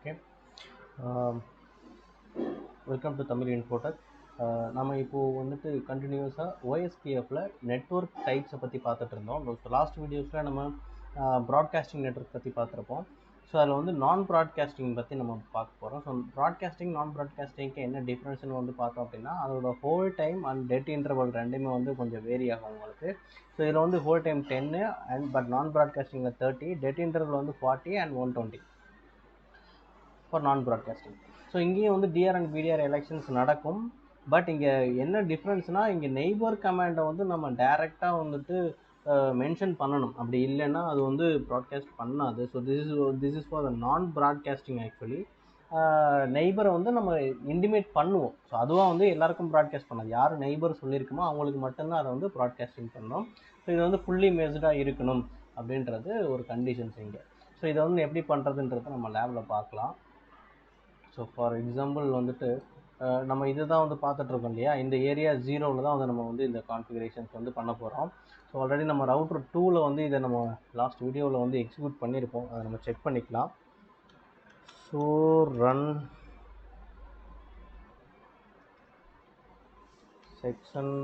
Okay, welcome to Tamil Infotech. நம்ம இப்போது வந்துட்டு கண்டினியூஸாக ஓஎஸ்பிஎஃப்பில் நெட்வொர்க் டைப்ஸை பற்றி பார்த்துட்டு இருந்தோம். லாஸ்ட் வீடியோஸில் நம்ம ப்ராட்காஸ்டிங் நெட்வொர்க் பற்றி பார்த்துருப்போம். ஸோ அதில் வந்து நான் ப்ராட்காஸ்டிங் பற்றி நம்ம பார்க்க போகிறோம். ஸோ ப்ராட்காஸ்டிங் நான் ப்ராட்காஸ்டிங்க்கு என்ன டிஃப்ரென்ஸ்னு வந்து பார்த்தோம் அப்படின்னா, அதோட whole time and dead interval ரெண்டுமே வந்து கொஞ்சம் வேரி ஆகும் உங்களுக்கு. ஸோ இதில் வந்து ஹோல் டைம் 10 அண்ட் பட் நான் ப்ராட்காஸ்டிங்கில் 30, டெட் இன்டர்வல் வந்து 40 அண்ட் 120 ஃபார் நான் ப்ராட்காஸ்டிங். ஸோ இங்கேயும் வந்து டிஆர் அண்ட் பிடிஆர் எலெக்ஷன்ஸ் நடக்கும். பட் இங்கே என்ன டிஃப்ரென்ஸ்னால், இங்கே நெய்பர் கமாண்டை வந்து நம்ம டைரெக்டாக வந்துட்டு மென்ஷன் பண்ணணும். அப்படி இல்லைன்னா அது வந்து ப்ராட்காஸ்ட் பண்ணாது. So this is for the நான் ப்ராட்காஸ்டிங். ஆக்சுவலி நெய்பரை வந்து நம்ம இன்டிமேட் பண்ணுவோம். ஸோ அதுவாக வந்து எல்லாருக்கும் ப்ராட்காஸ்ட் பண்ணாது. யார் நெய்பர் சொல்லியிருக்குமோ அவங்களுக்கு மட்டும்தான் அதை வந்து ப்ராட்காஸ்டிங் பண்ணணும். ஸோ இது வந்து ஃபுல்லி மெஸ்டாக இருக்கணும் அப்படின்றது ஒரு கண்டிஷன்ஸ் இங்கே. ஸோ இதை வந்து எப்படி பண்ணுறதுன்றதை நம்ம லேபில் பார்க்கலாம். ஸோ ஃபார் எக்ஸாம்பிள் வந்துட்டு நம்ம இது தான் வந்து பார்த்துட்ருக்கோம் இல்லையா, இந்த ஏரியா 0வில் தான் வந்து நம்ம வந்து இந்த கான்ஃபிகரேஷன்ஸ் வந்து பண்ண போகிறோம். ஸோ ஆல்ரெடி நம்ம ரவுட்டர் 2ல் வந்து இதை நம்ம லாஸ்ட் வீடியோவில் வந்து எக்ஸிக்யூட் பண்ணியிருப்போம். அதை நம்ம செக் பண்ணிக்கலாம். So run section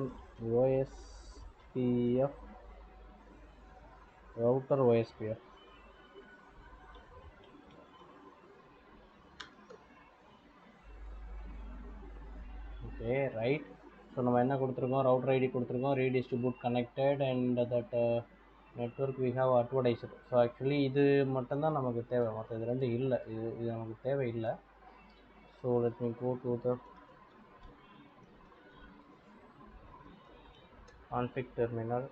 OSPF router OSPF. Okay, right. So நம்ம என்ன கொடுத்துருக்கோம், ரவுட்டர் ஐடி கொடுத்துருக்கோம், redistribute connected and that network we have advertised. So actually இது மட்டும்தான் நமக்கு தேவை, மற்ற இது ரெண்டு இல்லை. இது நமக்கு தேவை இல்லை. So let me go to the config terminal,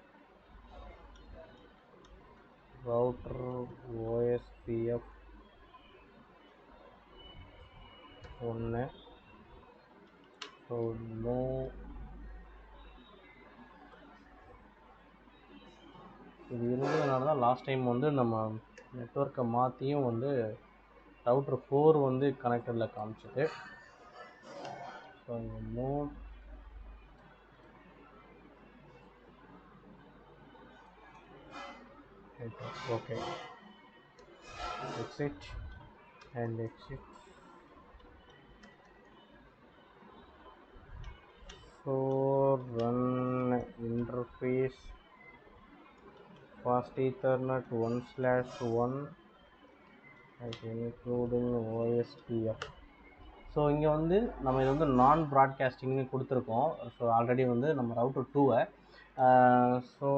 router OSPF 1. So no இது இருந்ததுனால தான் லாஸ்ட் டைம் வந்து நம்ம நெட்வொர்க்கை மாற்றியும் வந்து ரவுட்டர் 4 வந்து கனெக்டரில் காமிச்சிது. ஸோ இங்கே no okay, exit and exit. So run interface fast ethernet 1/1 including OSPF. So இங்கே வந்து நம்ம இது வந்து நான் ப்ராட்காஸ்டிங்னு கொடுத்துருக்கோம். ஸோ ஆல்ரெடி வந்து நம்ம ரவுட்டர் 2-வை so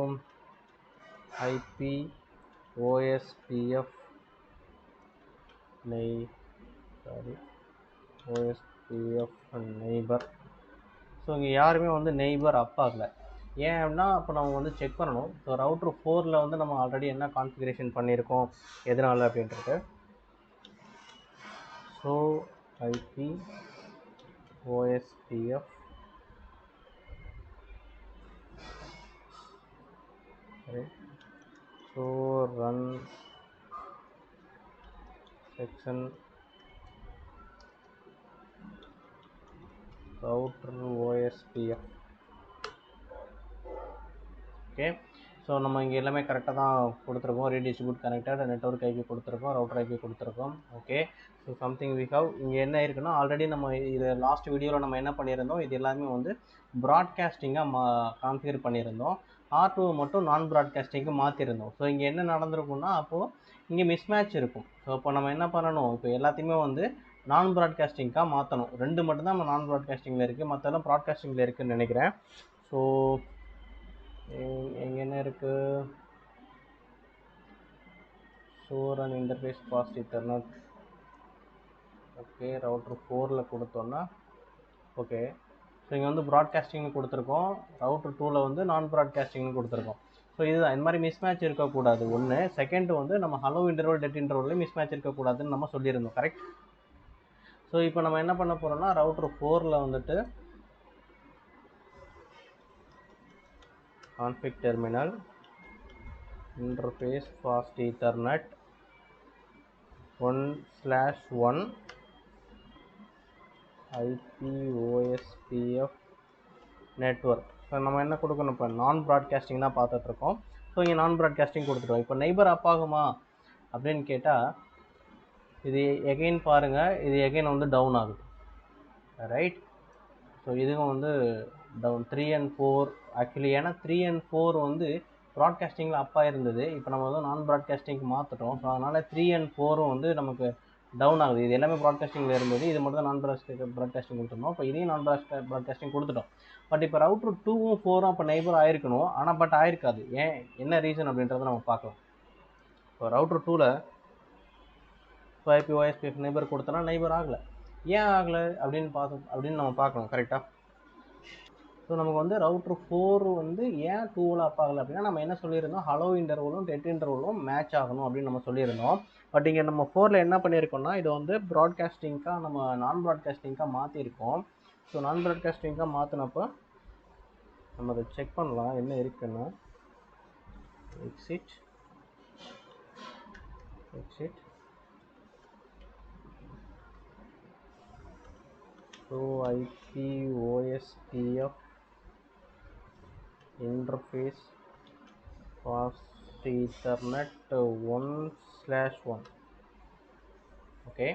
IP OSPF OSPF neighbour. So இங்கே யாருமே வந்து நெய்பர் அப் ஆகலை. ஏன் அப்படின்னா அப்போ நம்ம வந்து செக் பண்ணணும். ஸோ ரவுட்டர் 4ல் வந்து நம்ம ஆல்ரெடி என்ன கான்ஃபிகரேஷன் பண்ணியிருக்கோம், எதனால் அப்படின்றது. So IP OSPF so run section router OSPF. Okay, so நம்ம இங்கே எல்லாமே கரெக்டாக தான் கொடுத்துருக்கோம். ரீடிஸ்ட்ரிபியூட் கனெக்டட், நெட்வொர்க் ஐபி கொடுத்துருக்கோம், ரவுட்டர் ஐபி கொடுத்துருக்கோம். Okay, so something we have இங்கே என்ன இருக்குன்னா, ஆல்ரெடி நம்ம இது லாஸ்ட் வீடியோவில் நம்ம என்ன பண்ணியிருந்தோம், இது எல்லாமே வந்து ப்ராட்காஸ்டிங்காக கான்ஃபிகர் பண்ணியிருந்தோம். R2 மட்டும் நான் ப்ராட்காஸ்டிங்க்கு மாற்றிருந்தோம். ஸோ இங்கே என்ன நடந்திருக்கும்னா, அப்போது இங்கே மிஸ்மேட்ச் இருக்கும். ஸோ அப்போ நம்ம என்ன பண்ணணும், இப்போ எல்லாத்தையுமே வந்து நான் ப்ராட்காஸ்டிங்காக மாற்றணும். 2 மட்டும்தான் நம்ம நான் ப்ராட்காஸ்டிங்கில் இருக்குது, மற்றெல்லாம் ப்ராட்காஸ்டிங்கில் இருக்குதுன்னு நினைக்கிறேன். ஸோ எங்கே என்ன இருக்குது, so run interface fast ethernet. Okay, router 4ல் கொடுத்தோன்னா ஓகே. ஸோ இங்கே வந்து ப்ராட்காஸ்டிங்னு கொடுத்துருக்கோம், ரவுட்டர் 2ல் வந்து நான் ப்ராட்காஸ்டிங்னு கொடுத்துருக்கோம். ஸோ இதுதான், இந்த மாதிரி மிஸ்மேட்ச் இருக்கக்கூடாது ஒன்று. செகண்ட் வந்து நம்ம ஹலோ இன்டர்வல் டெட் இன்டர்வல்லையும் மிஸ்மேட்ச் இருக்கக்கூடாதுன்னு நம்ம சொல்லியிருந்தோம், கரெக்ட். ஸோ இப்போ நம்ம என்ன பண்ண போகிறோம்னா, ரவுட்டர் 4ல் வந்துட்டு config terminal interface fast ethernet 1/1 IP OSPF network. So நம்ம என்ன கொடுக்கணும், இப்போ நான் ப்ராட்காஸ்டிங் தான் பார்த்துட்ருக்கோம். ஸோ இங்கே நான் ப்ராட்காஸ்டிங் கொடுத்துட்டோம். இப்போ நெய்பர் அப் ஆகுமா அப்படின்னு கேட்டால் இது எகைன் பாருங்கள், இது எகைன் வந்து டவுன் ஆகுது, ரைட். ஸோ இதுவும் வந்து டவுன் 3 and 4 ஆக்சுவலி. ஏன்னா 3 and 4 வந்து ப்ராட்காஸ்டிங்கில் அப்பா இருந்தது, இப்போ நம்ம வந்து நான் ப்ராட்காஸ்டிங்க்கு மாற்றிட்டோம். ஸோ அதனால் 3 and 4 வந்து நமக்கு டவுன் ஆகுது. இது எல்லாமே ப்ராட்காஸ்டிங்கில் இருந்தது, இது மட்டும் தான் நான் ப்ராட்காஸ்டிங் கொடுத்துருந்தோம். இப்போ இதையும் நான் ப்ராட்காஸ்டிங் கொடுத்துட்டோம். பட் இப்போ ரவுட்ரு 2ம் 4ம் இப்போ நெய்பர் ஆயிருக்கணும், ஆனால் பட் ஆயிருக்காது. ஏன், என்ன ரீசன் அப்படின்றத நம்ம பார்க்கலாம். இப்போ ரவுட்ரு 2ல் இப்போ ஐபி ஓஎஸ்பிஎஃப் நெய்பர் கொடுத்தோன்னா நெய்பர் ஆகலை. ஏன் ஆகலை அப்படின்னு நம்ம பார்க்கணும், கரெக்டாக. ஸோ நமக்கு வந்து ரவுட்ரு 4 வந்து ஏன் 2வில் அப் ஆகலை அப்படின்னா, நம்ம என்ன சொல்லியிருந்தோம், ஹலோ இன்டர்வலும் டெட் இன்டர்வலும் மேட்ச் ஆகணும் அப்படின்னு நம்ம சொல்லியிருந்தோம். பட் இங்கே நம்ம 4ல் என்ன பண்ணியிருக்கோம்னா, இது வந்து ப்ராட்காஸ்டிங்காக நம்ம நான் ப்ராட்காஸ்டிங்காக மாற்றிருக்கோம். ஸோ நான் ப்ராட்காஸ்டிங்காக மாற்றினப்போ நம்ம அதை செக் பண்ணலாம் என்ன இருக்குன்னா. Exit so IP OSPF interface fast ethernet 1/1. okay,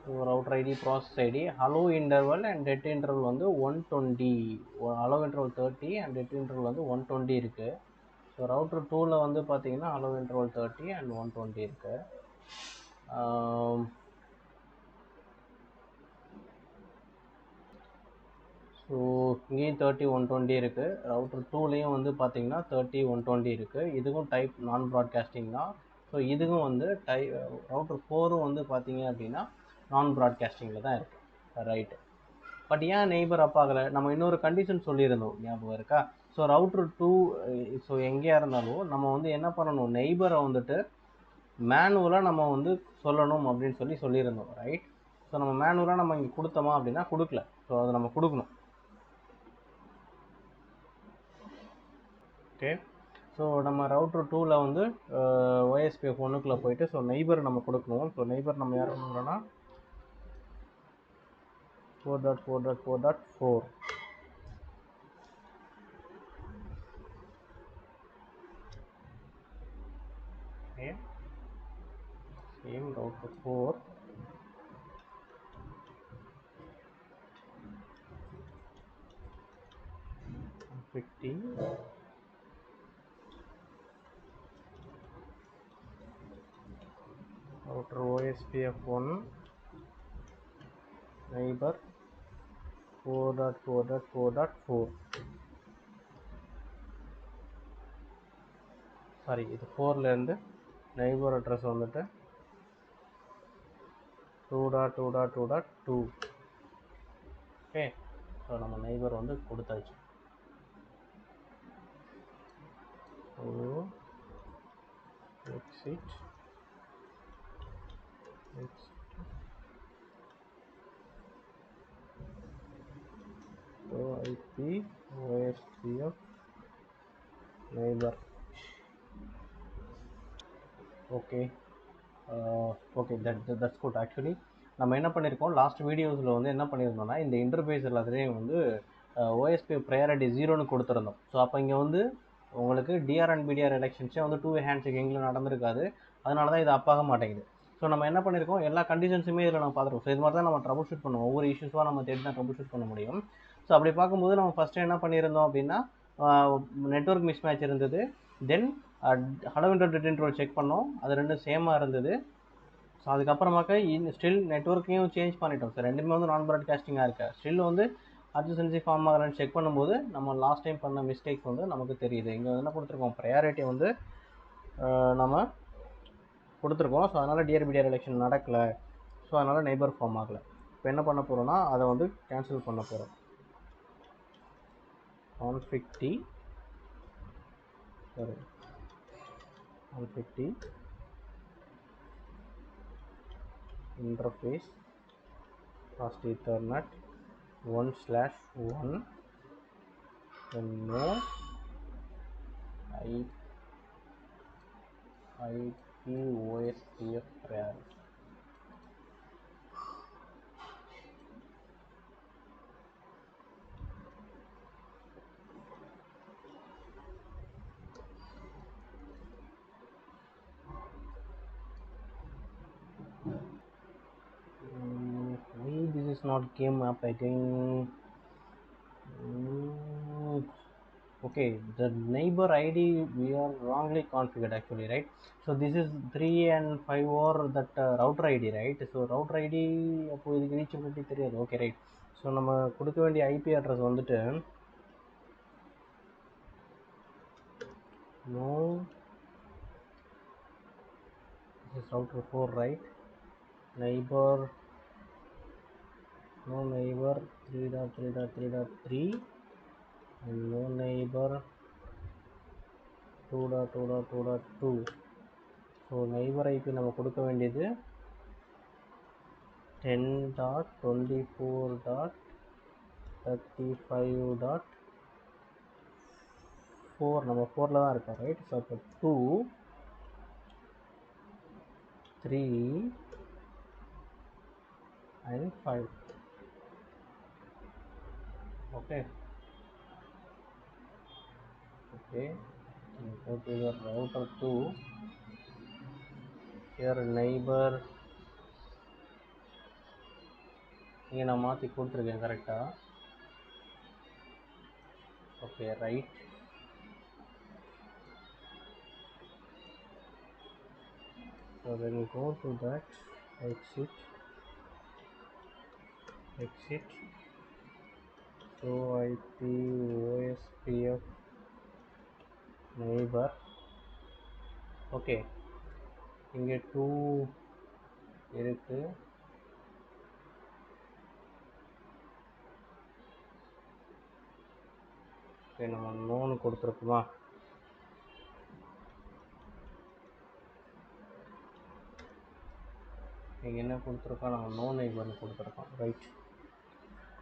so router id, process id, hello interval and dead interval வந்து 120, hello interval 30 and dead interval வந்து 120 இருக்கு. ஸோ ரவுட்டர் 2ல் வந்து பார்த்தீங்கன்னா hello interval 30 and 120 இருக்கு. ஸோ இங்கேயும் 30 120 இருக்குது. ரவுட்டர் 2லேயும் வந்து பார்த்தீங்கன்னா 30 120 இருக்குது. இதுவும் டைப் நான் ப்ராட்காஸ்டிங் தான். ஸோ இதுவும் வந்து ரவுட்டர் 4ம் வந்து பார்த்தீங்க அப்படின்னா நான் ப்ராட்காஸ்டிங்கில் தான் இருக்குது, ரைட்டு. பட் ஏன் நெய்பர் அப் ஆகலை, நம்ம இன்னொரு கண்டிஷன் சொல்லியிருந்தோம், ஞாபகம் இருக்கா. ஸோ ரவுட்டர் 2 ஸோ எங்கேயா இருந்தாலும் நம்ம வந்து என்ன பண்ணணும், நெய்பரை வந்துட்டு மேனுவலாக நம்ம வந்து சொல்லணும் அப்படின்னு சொல்லியிருந்தோம், ரைட். ஸோ நம்ம மேனுவலாக நம்ம இங்கே கொடுத்தோமா அப்படின்னா கொடுக்கல. ஸோ அதை நம்ம கொடுக்கணும். ஓகே, ஸோ நம்ம ரவுட்டர் 2ல் வந்து ஓஎஸ்பிஎஃப் 1க்குள்ளே போயிட்டு ஸோ நெய்பர் நம்ம கொடுக்கணும். ஸோ நெய்பர் நம்ம யார் கொடுக்குறோன்னா 4.4.4.4. Okay, same router 4 50 router OSPF 1 neighbor 4.4.4.4. Sorry, இது 4லேருந்து நெய்பர் அட்ரஸ் வந்துட்டு 2.2.2.2. ஓகே, ஸோ நம்ம நெய்பர் வந்து கொடுத்தாச்சு. So exit so IP OSPF neighbor. Okay, okay, that's good. Actually நம்ம என்ன பண்ணியிருக்கோம், லாஸ்ட் வீடியோஸில் வந்து என்ன பண்ணியிருந்தோம்னா, இந்த இன்டர்ஃபேஸ் எல்லாத்துலேயும் வந்து ஓஎஸ்பி ப்ரையாரிட்டி 0ன்னு கொடுத்துருந்தோம். ஸோ அப்போ இங்கே வந்து உங்களுக்கு டிஆர் அண்ட் பிடிஆர் எலெக்ஷன்ஸே வந்து 2 ஹேண்ட் செக்கிங்கில் நடந்திருக்காது, அதனால தான் இது அப்பாக மாட்டேங்குது. ஸோ நம்ம என்ன பண்ணியிருக்கோம், எல்லா கண்டிஷன்ஸுமே இதில் நம்ம பார்த்துருக்கோம். ஸோ இது மாதிரி தான் நம்ம ட்ரபுள் ஷூட் பண்ணுவோம், ஒவ்வொரு இஷ்யூஸாக நம்ம தேடி தான் ட்ரபுள் ஷூட் பண்ண முடியும். ஸோ அப்படி பார்க்கும்போது நம்ம ஃபஸ்ட்டு என்ன பண்ணியிருந்தோம் அப்படின்னா, நெட்வொர்க் மிஸ் மேட்ச் இருந்தது. தென் ஹலோ இன்டர்நெட் இன்ட்ரோல் செக் பண்ணோம், அது ரெண்டும் சேமாக இருந்தது. ஸோ அதுக்கப்புறமாக்க ஸ்டில் நெட்வொர்க்கையும் சேஞ்ச் பண்ணிட்டோம். சார் ரெண்டுமே வந்து நான் ப்ராட்காஸ்டிங்காக இருக்கு. ஸ்டில் வந்து அட்ஜசன்சி ஃபார்ம் ஆகலன்னு செக் பண்ணும்போது நம்ம லாஸ்ட் டைம் பண்ண மிஸ்டேக்ஸ் வந்து நமக்கு தெரியுது. இங்கே வந்து என்ன கொடுத்துருக்கோம், ப்ரையாரிட்டி வந்து நம்ம கொடுத்துருக்கோம். ஸோ அதனால் டிஆர்பிடிஆர் எலெக்ஷன் நடக்கலை, ஸோ அதனால் நெய்பர் ஃபார்ம் ஆகலை. இப்போ என்ன பண்ண போகிறோன்னா அதை வந்து கேன்சல் பண்ண போகிறோம். config interface fast ethernet 1/1 then no IP OSPF priority. not came up again. Okay, the neighbor id we are wrongly configured actually, right? So this is 3 and 5 or that router id, right? So router id அப்போ இதுக்கு reachability தெரியாது. Okay, right. So நம்ம கொடுக்க வேண்டிய IP address வந்துட்டு no, this is router 4, right? Neighbor, no neighbor 3.3.3.3 and no neighbor 2.2.2.2. So neighbour IP நம்ம கொடுக்க வேண்டியது 10.24.35.4. நம்ம 4ல் தான் இருக்கோம், ரைட்? ஸோ அப்போ 2, 3 and 5. okay, go to your router 2. here neighbor இங்கே நான் மாற்றி கொடுத்துருக்கேன் கரெக்டாக. Okay, right. So when you go to that, exit, so IP OSPF neighbor. Okay, இங்கே 2 இருக்கு. ஓகே, நம்ம நோன்னு கொடுத்துருக்குமா? இங்கே என்ன கொடுத்துருக்கோம்? நம்ம நோ நெய்பர்னு கொடுத்துருக்கோம், right?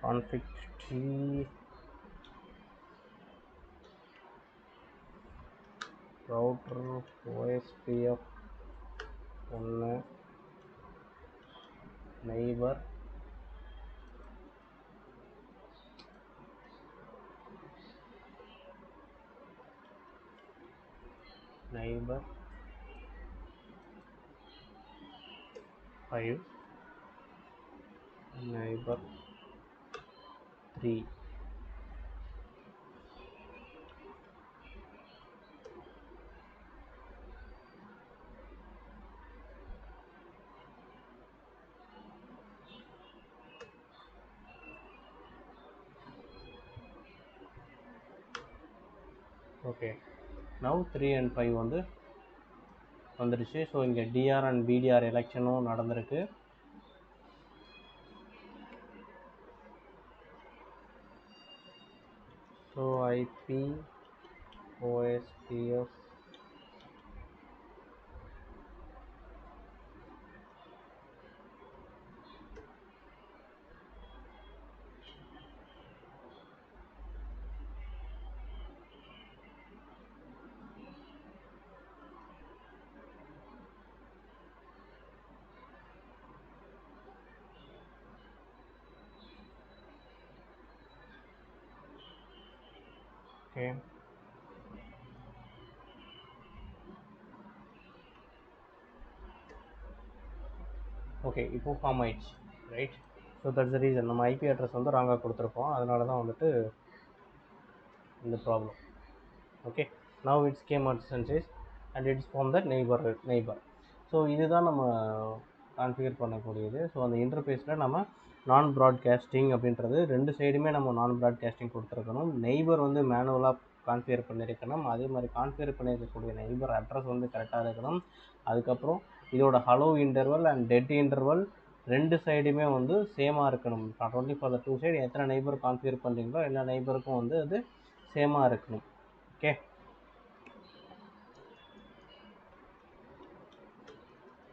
config t router OSPF 1 neighbor neighbor 5 neighbor 3. Okay, now 3 and 5 வந்துடுச்சு. ஸோ இங்கே டிஆர் அண்ட் பிடிஆர் எலெக்ஷனும் நடந்திருக்கு. So IP OSPF okay, okay இப்போ ஃபார்ம் ஆயிடுச்சு, right? So that's the reason நம்ம ஐபி அட்ரஸ் ராங்காக கொடுத்துருக்கோம். அதனால தான் இந்த problem. Okay, now it's came at senses and it's from the neighbour. So இதுதான் நம்ம கான்ஃபிகர் பண்ணக்கூடியது. ஸோ அந்த இன்டர்ஃபேஸில் நம்ம நான் ப்ராட்காஸ்டிங் அப்படின்றது 2 சைடுமே நம்ம நான் ப்ராட்காஸ்டிங் கொடுத்துருக்கணும். நெய்பர் மேனுவலாக கான்ஃபிகர் பண்ணியிருக்கணும். அதே மாதிரி கான்ஃபிகர் பண்ணியிருக்கக்கூடிய நெய்பர் அட்ரஸ் கரெக்டாக இருக்கணும். அதுக்கப்புறம் இதோட hello interval and dead interval 2 சைடுமே சேமாக இருக்கணும். Not only for the 2 side, எத்தனை நெய்பர் கான்ஃபிகர் பண்ணுறீங்களோ எல்லா நெய்பருக்கும் அது சேமாக இருக்கணும். Okay,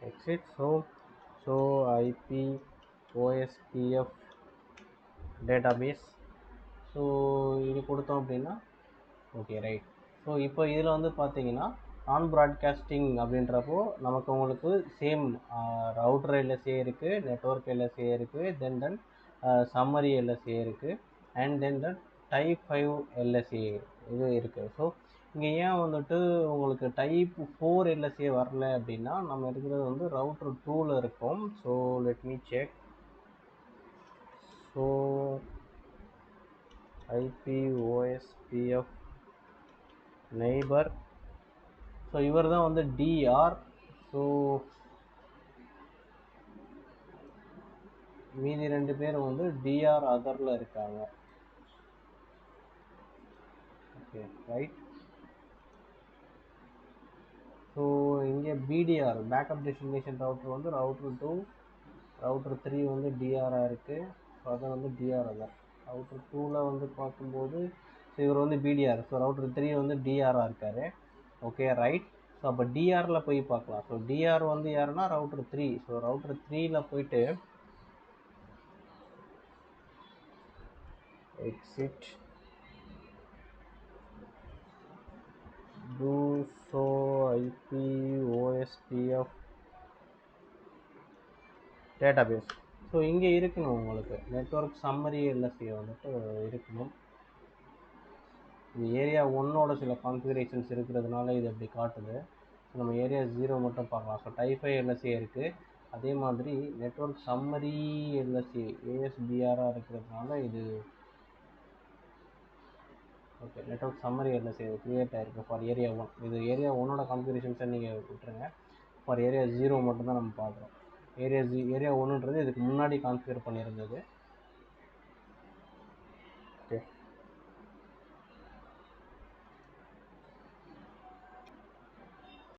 exit. So IP OSPF database. So இது கொடுத்தோம் அப்படின்னா ஓகே, ரைட். ஸோ இப்போ இதில் பார்த்தீங்கன்னா நான் ப்ராட்காஸ்டிங் அப்படின்றப்போ உங்களுக்கு சேம் ரவுட்டர் எல்எஸ்ஏ இருக்குது, நெட்வொர்க் எல்எஸ்ஏ இருக்குது, தென் சம்மரி எல்எஸ்ஏ இருக்குது, அண்ட் தென் டைப் 5 எல்எஸ்ஏ இது இருக்குது. ஸோ இங்கே ஏன் உங்களுக்கு டைப் 4 எல்எஸ்ஏ வரல அப்படின்னா, நம்ம இருக்கிறது ரவுட்டர் 2ல் இருக்கும். So let me check. So IP OSPF neighbour. So இவர் தான் வந்து டிஆர். ஸோ மீதி 2 பேர் வந்து டிஆர் அதரில் இருக்காங்க. Okay right. ஸோ இங்கே பிடிஆர் பேக்கப் டெஸ்டினேஷன் ரவுட்டர் வந்து ரவுட்டர் 2, ரவுட்டர் 3 வந்து டிஆராக இருக்குது. ஸோ அதை வந்து டிஆர் அதர். ரவுட்டர் 2ல் வந்து பார்க்கும்போது ஸோ இவர் வந்து பிடிஆர். ஸோ ரவுட்டர் 3 வந்து டிஆராக இருக்கார். Okay right. ஸோ அப்போ டிஆரில் போய் பார்க்கலாம். ஸோ டிஆர் வந்து யாருன்னா ரவுட்டர் 3. ஸோ ரவுட்டர் 3ல் போயிட்டு exit do so IP OSPF database. So இங்கே இருக்கணும் உங்களுக்கு நெட்வொர்க் சம்மரி எல்எஸ்சி வந்துட்டு இருக்கணும். இது ஏரியா 1ஓட சில கான்ஃபிகரேஷன்ஸ் இருக்கிறதுனால இது அப்படி காட்டுது. ஸோ நம்ம ஏரியா 0 மட்டும் பார்க்கலாம். ஸோ டைப் 5 எல்எஸ்சி இருக்குது. அதே மாதிரி நெட்வொர்க் சம்மரி எல்எஸ்சி ஏஎஸ்பிஆராக இருக்கிறதுனால இது okay network summary LSC create ஆகிருக்கு ஃபார் ஏரியா 1. இது ஏரியா 1ஓட கான்ஃபிகரேஷன்ஸை நீங்கள் விட்டுருங்க. ஃபார் ஏரியா 0 மட்டும்தான் நம்ம பார்க்குறோம். ஏரியா 1ன்றது இதுக்கு முன்னாடி கான்ஃபிகர் பண்ணியிருந்தது.